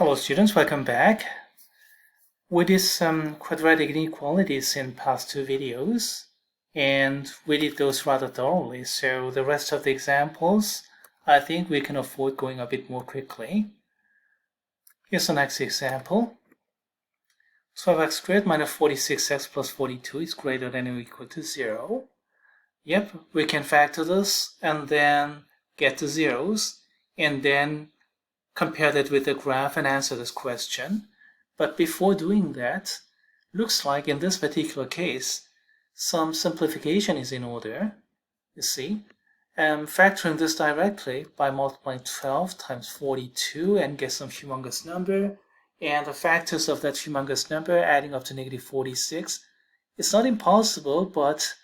Hello students, welcome back. We did some quadratic inequalities in past two videos, and we did those rather thoroughly, so the rest of the examples, I think we can afford going a bit more quickly. Here's the next example. 12x squared minus 46x plus 42 is greater than or equal to 0. Yep, we can factor this and then get the zeros, and then compare that with the graph and answer this question. But before doing that, looks like in this particular case, some simplification is in order. You see, factoring this directly by multiplying 12 times 42 and get some humongous number, and the factors of that humongous number adding up to negative 46. It's not impossible, but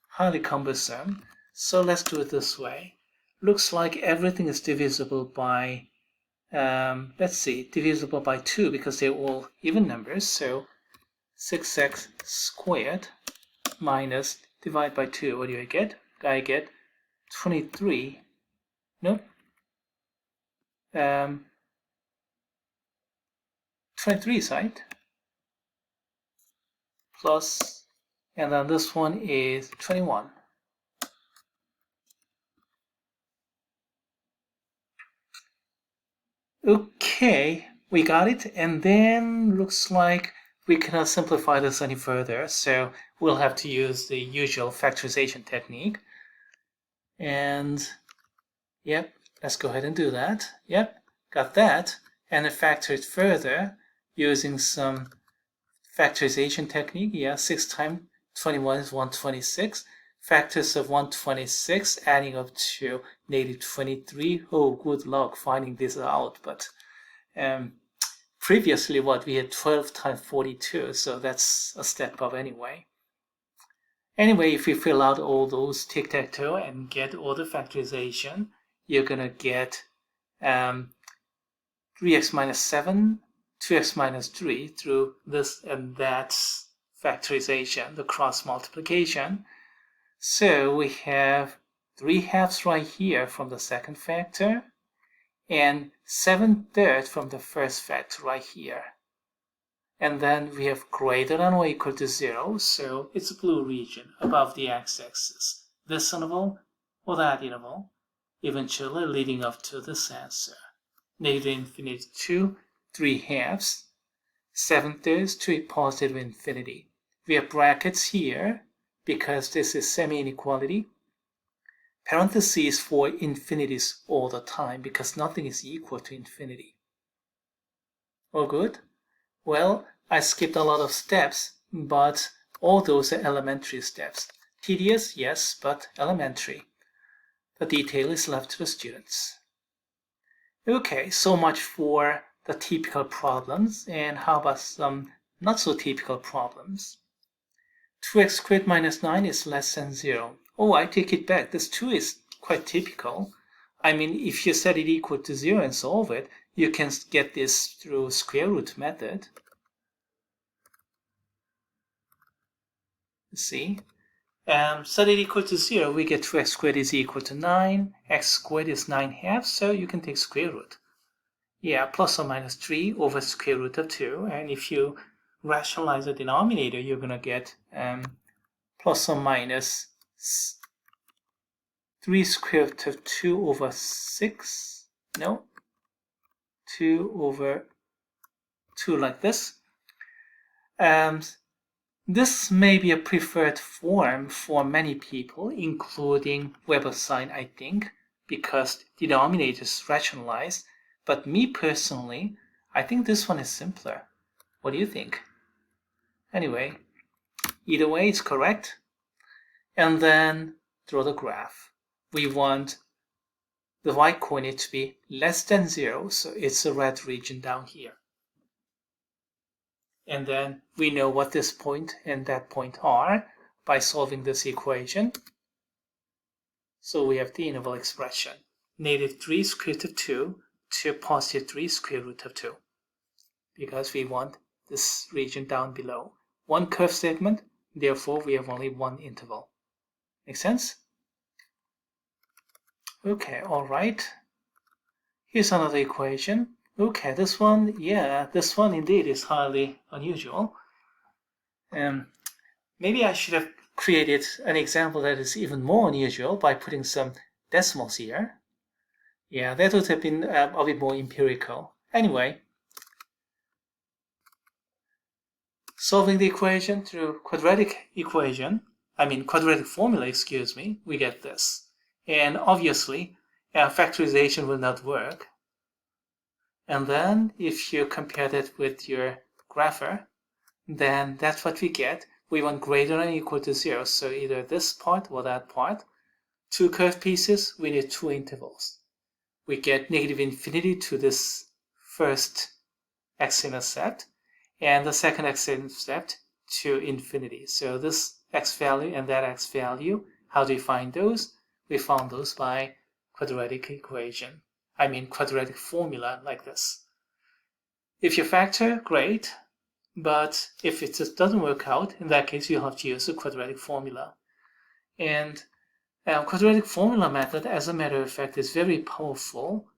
highly cumbersome. So let's do it this way. Looks like everything is divisible by divisible by 2 because they're all even numbers. So 6x squared minus divide by 2. What do I get? I get 23. Nope. 23 is right. Plus, and then this one is 21. Okay, we got it, and then looks like we cannot simplify this any further, so we'll have to use the usual factorization technique. And yep, let's go ahead and do that. Yep, got that, and then factor it further using some factorization technique. Yeah, 6 times 21 is 126. Factors of 126 adding up to negative 23. Oh, good luck finding this out. But previously, we had 12 times 42, so that's a step up anyway. Anyway, if you fill out all those tic-tac-toe and get all the factorization, you're going to get 3x minus 7, 2x minus 3 through this and that factorization, the cross multiplication. So we have 3 halves right here from the second factor and 7/3 from the first factor right here. And then we have greater than or equal to 0, so it's a blue region above the x-axis. This interval or that interval, eventually leading up to this answer. Negative infinity to 3 halves, 7/3 to a positive infinity. We have brackets here because this is semi-inequality. Parentheses for infinities all the time because nothing is equal to infinity. All good? Well, I skipped a lot of steps, but all those are elementary steps. Tedious, yes, but elementary. The detail is left to the students. Okay, so much for the typical problems, and how about some not so typical problems? 2x squared minus 9 is less than 0. Oh, I take it back. This 2 is quite typical. I mean, if you set it equal to 0 and solve it, you can get this through square root method. See? Set it equal to 0, we get 2x squared is equal to 9. X squared is 9 halves, so you can take square root. Yeah, plus or minus 3 over square root of 2. And if you rationalize the denominator, you're going to get plus or minus 3 square root of 2 over 6. No, 2 over 2 like this. This may be a preferred form for many people, including Weber's sign, I think, because denominator is rationalized. But me personally, I think this one is simpler. What do you think? Anyway, either way, it's correct. And then draw the graph. We want the y-coordinate to be less than 0, so it's a red region down here. And then we know what this point and that point are by solving this equation. So we have the interval expression. Negative 3 square root of 2 to positive 3 square root of 2. Because we want this region down below. One curve segment, therefore we have only one interval. Make sense? Okay, all right. Here's another equation. Okay, this one, yeah, this one indeed is highly unusual. Maybe I should have created an example that is even more unusual by putting some decimals here. Yeah, that would have been a bit more empirical. Anyway, solving the equation through quadratic formula, excuse me, we get this. And obviously, factorization will not work. And then if you compare that with your grapher, then that's what we get. We want greater than or equal to 0. So either this part or that part. Two curved pieces, we need two intervals. We get negative infinity to this first x-intercept, and the second x-intercept to infinity. So this x value and that x value, how do we find those? We found those by quadratic formula like this. If you factor, great, but if it just doesn't work out, in that case you have to use a quadratic formula. And quadratic formula method, as a matter of fact, is very powerful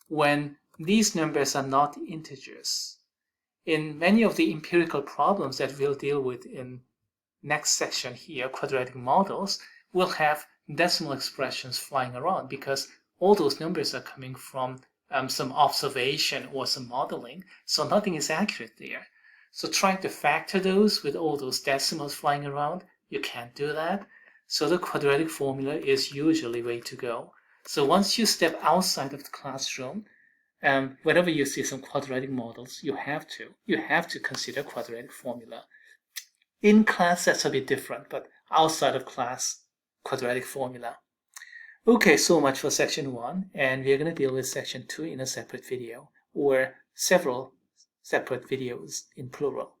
when these numbers are not integers. In many of the empirical problems that we'll deal with in next section here, quadratic models, we'll have decimal expressions flying around because all those numbers are coming from some observation or some modeling, so nothing is accurate there. So trying to factor those with all those decimals flying around, you can't do that. So the quadratic formula is usually the way to go. So once you step outside of the classroom, whenever you see some quadratic models, you have to consider quadratic formula. In class, that's a bit different, but outside of class, quadratic formula. Okay, so much for section 1, and we're going to deal with section 2 in a separate video, or several separate videos in plural.